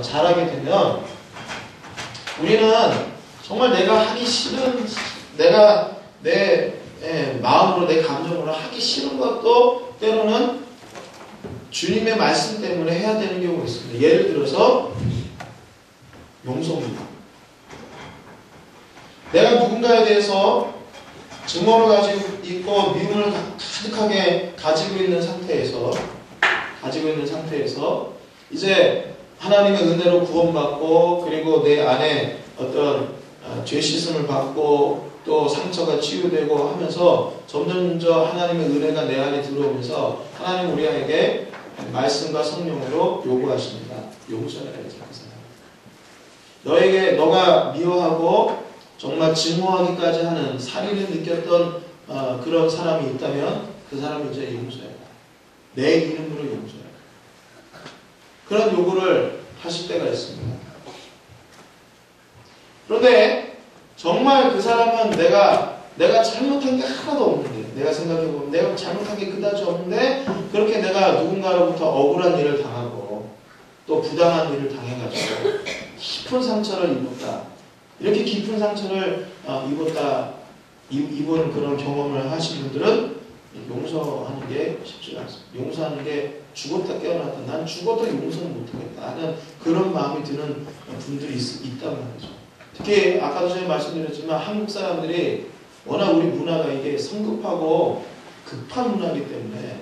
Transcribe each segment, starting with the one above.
자라게 되면 우리는 정말 내가 하기 싫은, 내가 내 마음으로, 내 감정으로 하기 싫은 것도 때로는 주님의 말씀 때문에 해야 되는 경우가 있습니다. 예를 들어서 용서입니다. 내가 누군가에 대해서 증오를 가지고 있고 미움을 가득하게 가지고 있는 상태에서 이제 하나님의 은혜로 구원받고 그리고 내 안에 어떤 죄 씻음을 받고 또 상처가 치유되고 하면서 점점 하나님의 은혜가 내 안에 들어오면서 하나님 우리에게 말씀과 성령으로 요구하십니다. 용서해야지 그 사람. 너에게 너가 미워하고 정말 증오하기까지 하는 살인을 느꼈던 그런 사람이 있다면 그 사람을 이제 용서해라. 내 이름으로 용서해라. 그런 요구를 하실 때가 있습니다. 그런데 정말 그 사람은 내가 잘못한 게 하나도 없는데, 내가 생각해보면 내가 잘못한 게 그다지 없는데 그렇게 내가 누군가로부터 억울한 일을 당하고 또 부당한 일을 당해가지고 깊은 상처를 입었다. 이렇게 깊은 상처를 입은 그런 경험을 하신 분들은 용서하는 게 쉽지 않습니다. 용서하는 게 죽었다 깨어났다. 난 죽어도 용서는 못하겠다 하는 그런 마음이 드는 분들이 있단 말이죠. 특히 아까도 제가 말씀드렸지만 한국 사람들이 워낙 우리 문화가 이게 성급하고 급한 문화이기 때문에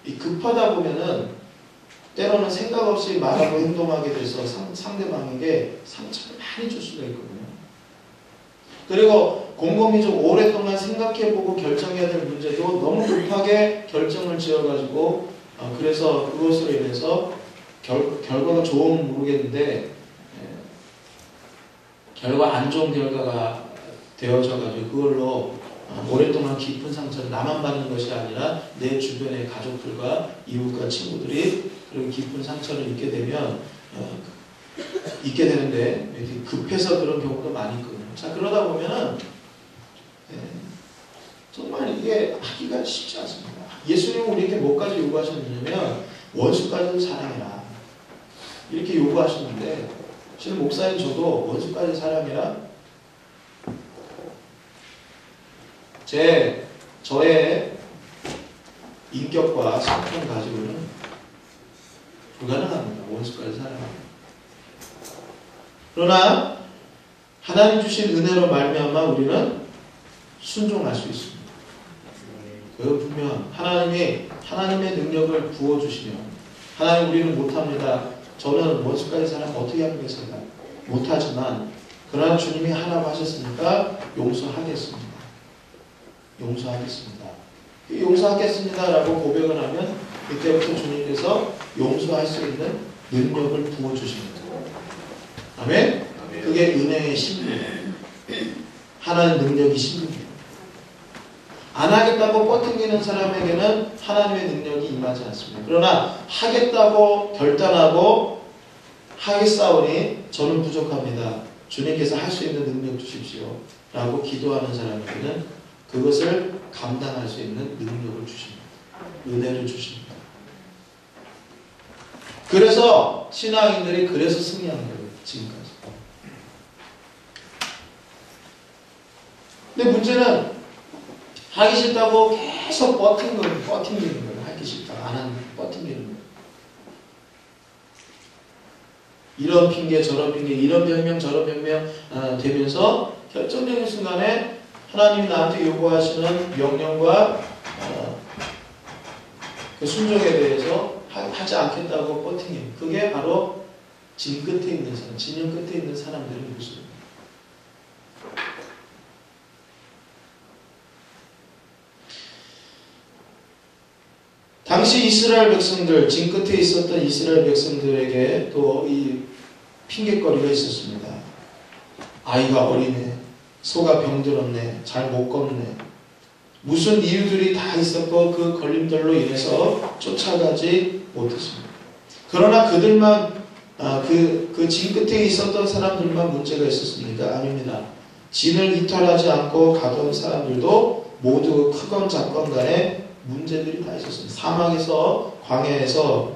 이 급하다 보면은 때로는 생각 없이 말하고 행동하게 돼서 상대방에게 상처를 많이 줄 수가 있거든요. 그리고 곰곰이 좀 오랫동안 생각해보고 결정해야 될 문제도 너무 급하게 결정을 지어가지고 그래서 그것으로 인해서 결과가 좋으면 모르겠는데 결과 안 좋은 결과가 되어져가지고 그걸로 오랫동안 깊은 상처를 나만 받는 것이 아니라 내 주변의 가족들과 이웃과 친구들이 그런 깊은 상처를 입게 되면 있게 되는데 급해서 그런 경우가 많이 있거든요. 자, 그러다 보면은 정말 이게 하기가 쉽지 않습니다. 예수님은 우리에게 뭐까지 요구하셨냐면 원수까지도 사랑해라 이렇게 요구하시는데 실은 목사님 저도 원수까지 사랑해라 저의 인격과 성품 가지고는 불가능합니다. 원수까지 사랑합니다. 그러나 하나님 주신 은혜로 말미암아 우리는 순종할 수 있습니다. 그건 분명 하나님의 능력을 부어주시면 하나님 우리는 못합니다. 저는 원수까지 사람 어떻게 하겠습니까? 못하지만 그러나 주님이 하라고 하셨으니까 용서하겠습니다. 용서하겠습니다라고 고백을 하면 이때부터 주님께서 용서할 수 있는 능력을 부어주십니다. 아멘? 그게 은혜의 신분이에요. 하나님의 능력이 신분이에요. 안 하겠다고 뻗팅기는 사람에게는 하나님의 능력이 임하지 않습니다. 그러나 하겠다고 결단하고 하겠사오니 저는 부족합니다. 주님께서 할 수 있는 능력 주십시오. 라고 기도하는 사람에게는 그것을 감당할 수 있는 능력을 주십니다. 은혜를 주십니다. 그래서 신앙인들이 그래서 승리한 거예요. 지금까지. 근데 문제는 하기 싫다고 계속 버팅기는 거예요. 하기 싫다. 안 하는 버팅기는 거예요. 이런 핑계 저런 핑계 이런 변명 저런 변명 되면서 결정적인 순간에 하나님이 나한테 요구하시는 명령과 그 순종에 대해서 하지 않겠다고 버팅해요. 그게 바로 진 끝에 있는 사람, 진영 끝에 있는 사람들의 모습입니다. 당시 이스라엘 백성들, 진 끝에 있었던 이스라엘 백성들에게 또 이 핑계거리가 있었습니다. 아이가 어리네, 소가 병들었네, 잘 못 걷네. 무슨 이유들이 다 있었고 그 걸림돌로 인해서 쫓아가지 못했습니다. 그러나 그들만 그 진 끝에 있었던 사람들만 문제가 있었습니까? 아닙니다. 진을 이탈하지 않고 가던 사람들도 모두 크건 작건 간에 문제들이 다 있었습니다. 사막에서 광야에서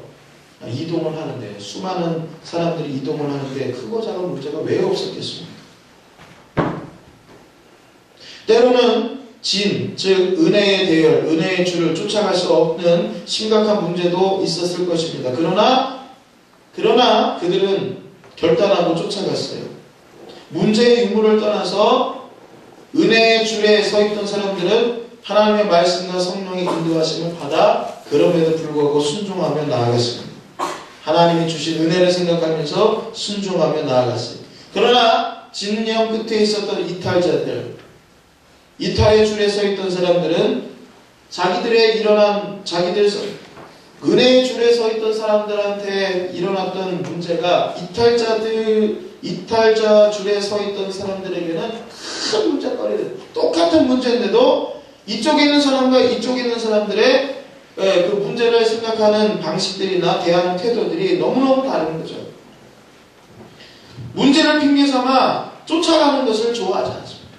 이동을 하는데, 수많은 사람들이 이동을 하는데 크고 작은 문제가 왜 없었겠습니까? 때로는 진, 즉 은혜의 대열, 은혜의 줄을 쫓아갈 수 없는 심각한 문제도 있었을 것입니다. 그러나 그들은 결단하고 쫓아갔어요. 문제의 유무를 떠나서 은혜의 줄에 서 있던 사람들은 하나님의 말씀과 성령의 인도하심을 받아 그럼에도 불구하고 순종하며 나아갔습니다. 하나님이 주신 은혜를 생각하면서 순종하며 나아갔어요. 그러나 진영 끝에 있었던 이탈자들, 이탈의 줄에 서 있던 사람들은 은혜의 줄에 서 있던 사람들한테 일어났던 문제가 이탈자 줄에 서 있던 사람들에게는 큰 문제거리들, 똑같은 문제인데도 이쪽에 있는 사람과 이쪽에 있는 사람들의 그 문제를 생각하는 방식들이나 대하는 태도들이 너무너무 다른 거죠. 문제를 핑계삼아 쫓아가는 것을 좋아하지 않습니다.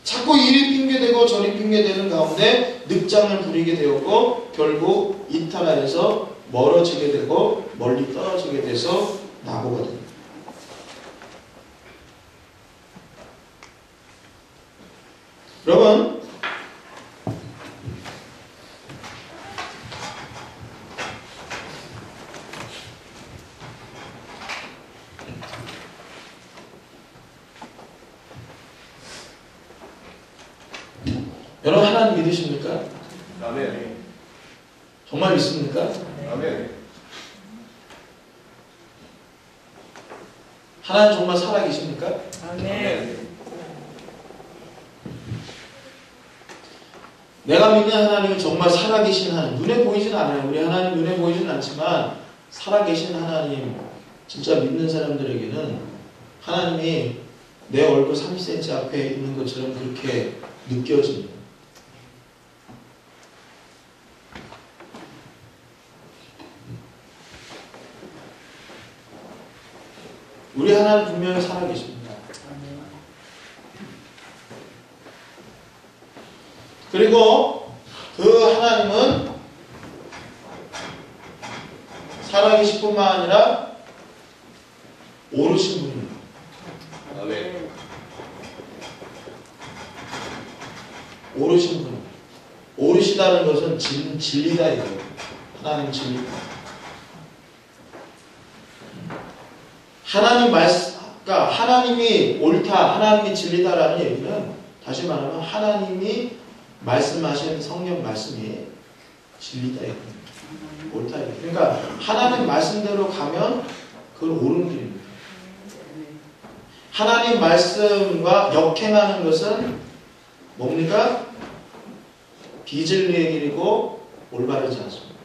자꾸 이리 핑계대고 저리 핑계대는 가운데 늑장을 부리게 되었고 결국 이탈하여서 멀어지게 되고 멀리 떨어지게 돼서 낙오가 됩니다. 여러분, 여러분 하나님 믿으십니까? 아멘. 정말 믿습니까? 아멘. 하나님 정말 살아계십니까? 아멘. 내가 믿는 하나님은 정말 살아계신 하나님, 눈에 보이진 않아요. 우리 하나님 눈에 보이진 않지만 살아계신 하나님, 진짜 믿는 사람들에게는 하나님이 내 얼굴 30cm 앞에 있는 것처럼 그렇게 느껴집니다. 우리 하나님 분명히 살아계십니다. 그리고 그 하나님은 살아계실 뿐만 아니라 오르신 분입니다. 아멘. 오르신 분. 오르시다는 것은 진리다 이거예요. 하나님 진리다. 그러니까 하나님이 옳다, 하나님이 진리다라는 얘기는 다시 말하면 하나님이 말씀하신 성령 말씀이 진리다 이겁니다. 옳다 이겁니다. 그러니까 하나님 말씀대로 가면 그건 옳은 길입니다. 하나님 말씀과 역행하는 것은 뭡니까? 비진리의 길이고 올바르지 않습니다.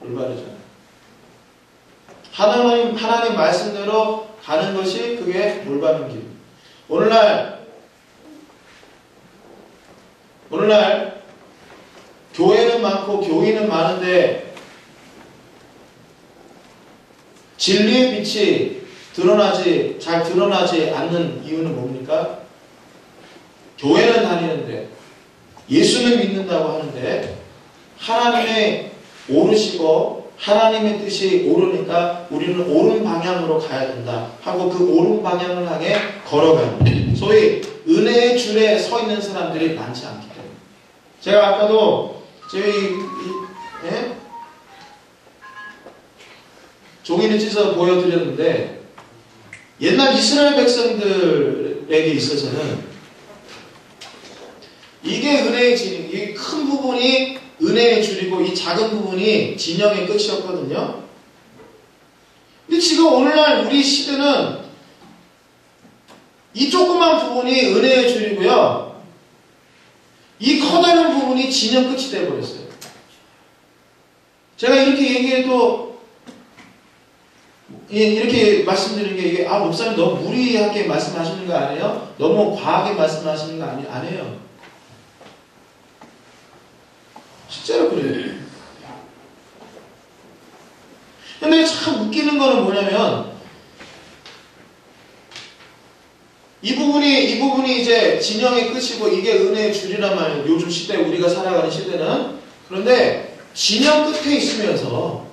올바르지 않아요. 하나님 말씀대로 가는 것이 그게 올바른 길입니다. 오늘날 교회는 많고 교인은 많은데 진리의 빛이 잘 드러나지 않는 이유는 뭡니까? 교회는 다니는데 예수는 믿는다고 하는데 하나님의 오르시고 하나님의 뜻이 오르니까 우리는 옳은 방향으로 가야 된다 하고 그 옳은 방향을 향해 걸어가는 소위 은혜의 줄에 서 있는 사람들이 많지 않기 때문에 제가 아까도 종이를 찢어 보여드렸는데 옛날 이스라엘 백성들에게 있어서는 이게 은혜의 진, 이 큰 부분이 은혜의 줄이고 이 작은 부분이 진영의 끝이었거든요. 근데 지금 오늘날 우리 시대는 이 조그만 부분이 은혜의 줄이고요. 이 커다란 부분이 진영 끝이 되어버렸어요. 제가 이렇게 얘기해도 이렇게 말씀드리는 게 이게 목사님 너무 무리하게 말씀하시는 거 아니에요? 너무 과하게 말씀하시는 거 아니에요? 실제로 그래요. 근데 참 웃기는 거는 뭐냐면 이 부분이 이제 진영의 끝이고 이게 은혜의 줄이란 말이에요. 요즘 시대 우리가 살아가는 시대는. 그런데 진영 끝에 있으면서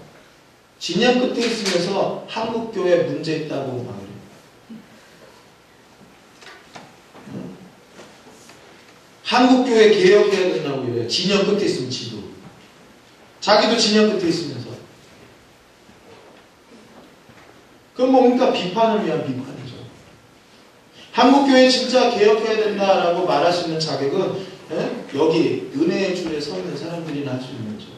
한국교회 문제 있다고 막 그래요. 한국교회 개혁해야 된다고 그래요. 진영 끝에 있으면 지도. 자기도 진영 끝에 있으면서. 그건 뭡니까? 비판을 위한 비판이죠. 한국교회 진짜 개혁해야 된다라고 말할 수 있는 자격은 여기 은혜의 줄에 서 있는 사람들이나 할 수 있는 거죠.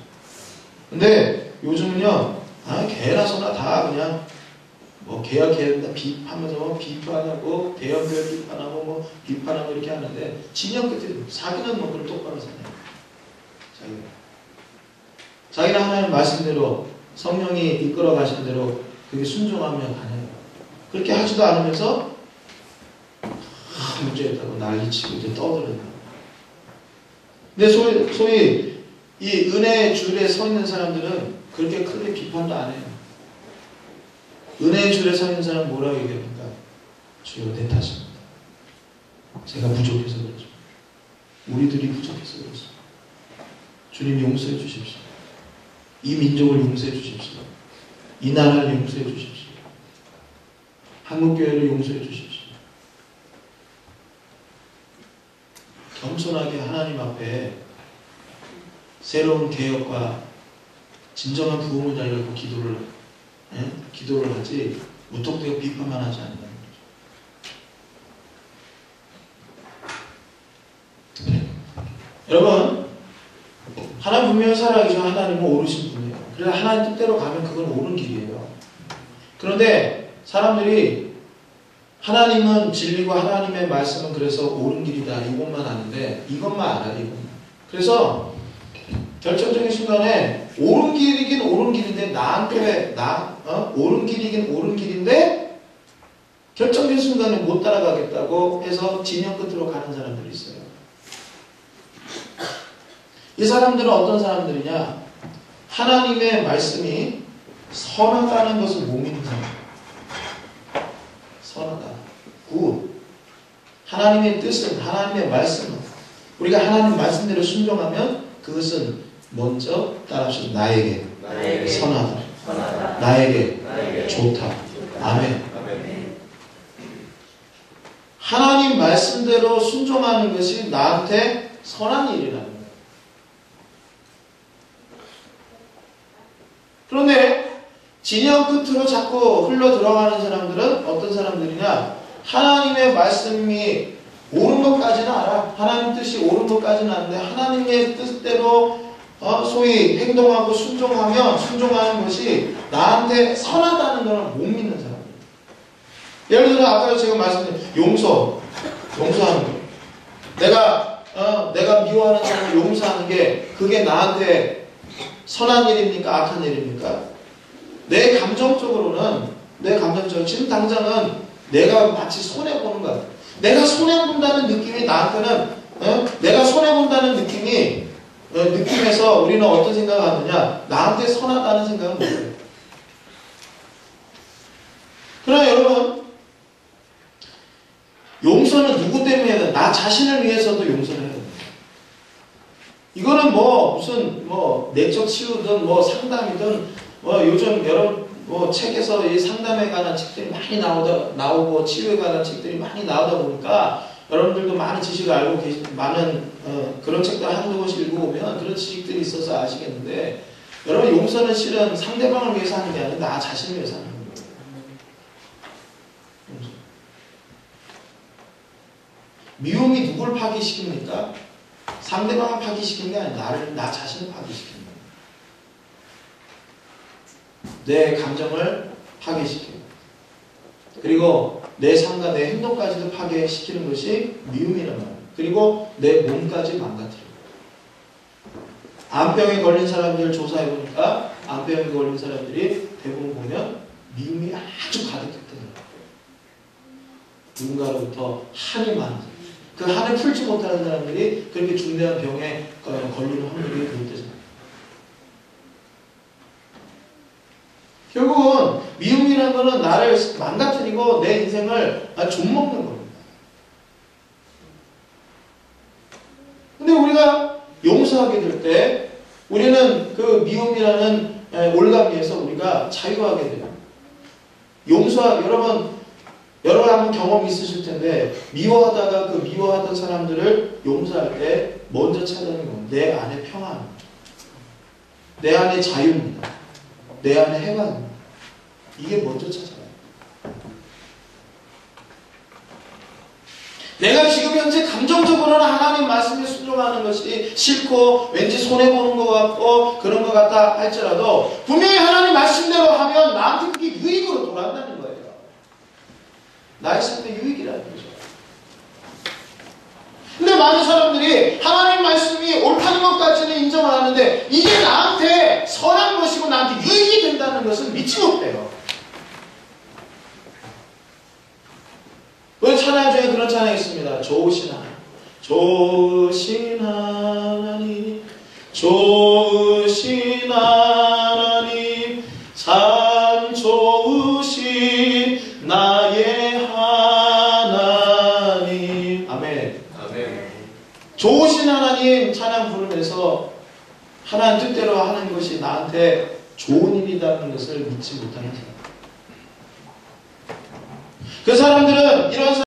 근데 요즘은요, 개나 소나 다 그냥 뭐 개혁해야 된다 하면서 뭐 비판하고 대형교회 비판하고 뭐 비판하고 이렇게 하는데 진영 끝에 자기는 뭐 그걸 똑바로 사냐. 자기는 하나님 말씀대로 성령이 이끌어 가신 대로 그게 순종하면 가능해요. 그렇게 하지도 않으면서 문제 있다고 난리치고 이제 떠드는 거예요. 근데 소위 이 은혜의 줄에 서 있는 사람들은 그렇게 크게 비판도 안 해요. 은혜의 줄에 서 있는 사람은 뭐라고 얘기합니까? 주여 내 탓입니다. 제가 부족해서 그렇죠. 우리들이 부족해서 그렇죠. 주님 용서해 주십시오. 이 민족을 용서해 주십시오. 이 나라를 용서해 주십시오. 한국교회를 용서해 주십시오. 겸손하게 하나님 앞에 새로운 개혁과 진정한 부흥을 달라고 기도를 하지 무턱대고 비판만 하지 않는다는 거죠. 네. 여러분, 하나님 분명히 살아계신 하나님은 옳으신 분이에요. 그래서 하나님 뜻대로 가면 그건 옳은 길이에요. 그런데 사람들이 하나님은 진리고 하나님의 말씀은 그래서 옳은 길이다 이것만 아는데 이것만 알아요. 이것만. 그래서 결정적인 순간에 옳은 길이긴 옳은 길인데 나한테 옳은 길이긴 옳은 길인데 결정적인 순간에 못 따라가겠다고 해서 진영 끝으로 가는 사람들이 있어요. 이 사람들은 어떤 사람들이냐? 하나님의 말씀이 선하다는 것을 못 믿는 사람. 선하다. 굿. 하나님의 뜻은, 하나님의 말씀은 우리가 하나님 말씀대로 순종하면 그것은 먼저 따라하시죠. 나에게 선하다. 나에게 좋다. 아멘. 하나님 말씀대로 순종하는 것이 나한테 선한 일이라는 거예요. 그런데 진영 끝으로 자꾸 흘러 들어가는 사람들은 어떤 사람들이냐? 하나님의 말씀이 옳은 것까지는 알아. 하나님 뜻이 옳은 것까지는 아는데 하나님의 뜻대로 소위 행동하고 순종하는 것이 나한테 선하다는 걸 못 믿는 사람이에요. 예를 들어 아까 제가 말씀드린 용서하는 거. 내가 미워하는 사람을 용서하는 게 그게 나한테 선한 일입니까? 악한 일입니까? 내 감정적으로는 지금 당장은 내가 마치 손해보는 것 같아. 내가 손해본다는 느낌이 나한테는 내가 손해본다는 느낌에서 우리는 어떤 생각을 하느냐? 나한테 선하다는 생각은 못해요. 그러나 여러분, 용서는 누구 때문에 해야 돼? 나 자신을 위해서도 용서를 해야 돼. 이거는 무슨 내적 치유든 상담이든 요즘 여러분 책에서 이 상담에 관한 책들이 많이 나오고 치유에 관한 책들이 많이 나오다 보니까 여러분들도 많은 지식을 알고 많은 그런 책들 한두 권씩 읽어보면 그런 지식들이 있어서 아시겠는데 여러분 용서는 실은 상대방을 위해서 하는 게 아니라 나 자신을 위해서 하는 거예요. 용서. 미움이 누굴 파기시킵니까? 상대방을 파기시키는 게 아니라 나 자신을 파기시키는 거예요. 내 감정을 파괴시켜요. 그리고 내 삶과 내 행동까지도 파괴시키는 것이 미움이란 말이에요. 그리고 내 몸까지 망가뜨려요. 암병에 걸린 사람들 조사해보니까 암병에 걸린 사람들이 대부분 보면 미움이 아주 가득했거든요. 누군가로부터 한이 많은 사람. 그 한을 풀지 못하는 사람들이 그렇게 중대한 병에 걸리는 확률이 높대잖아요. 결국은 미움이라는 것은 나를 망가뜨리고 내 인생을 좀먹는 겁니다. 근데 우리가 용서하게 될 때 우리는 그 미움이라는 올가미에서 우리가 자유하게 돼요. 여러분 한번 경험이 있으실 텐데 미워하다가 그 미워하던 사람들을 용서할 때 먼저 찾아내는 건 내 안에 평안입니다. 내 안에 자유입니다. 내 안에 해방입니다. 이게 먼저 찾아와요. 내가 지금 현재 감정적으로는 하나님 말씀에 순종하는 것이 싫고 왠지 손해보는 것 같고 그런 것 같다 할지라도 분명히 하나님 말씀대로 하면 나한테 그게 유익으로 돌아간다는 거예요. 나의 삶의 유익이라는 거죠. 근데 많은 사람들이 하나님 말씀이 옳다는 것까지는 인정을 하는데 이게 나한테 선한 것이고 나한테 유익이 된다는 것은 믿지 못해요. 우리 찬양 중에 그런 찬양이 있습니다. 좋으신 하나님, 좋으신 하나님, 좋으신 하나님, 참 좋으신 나의 하나님. 아멘. 아멘. 좋으신 하나님 찬양 부르면서 하나님 뜻대로 하는 것이 나한테 좋은 일이라는 것을 믿지 못하는 사람. 그 사람들은 이런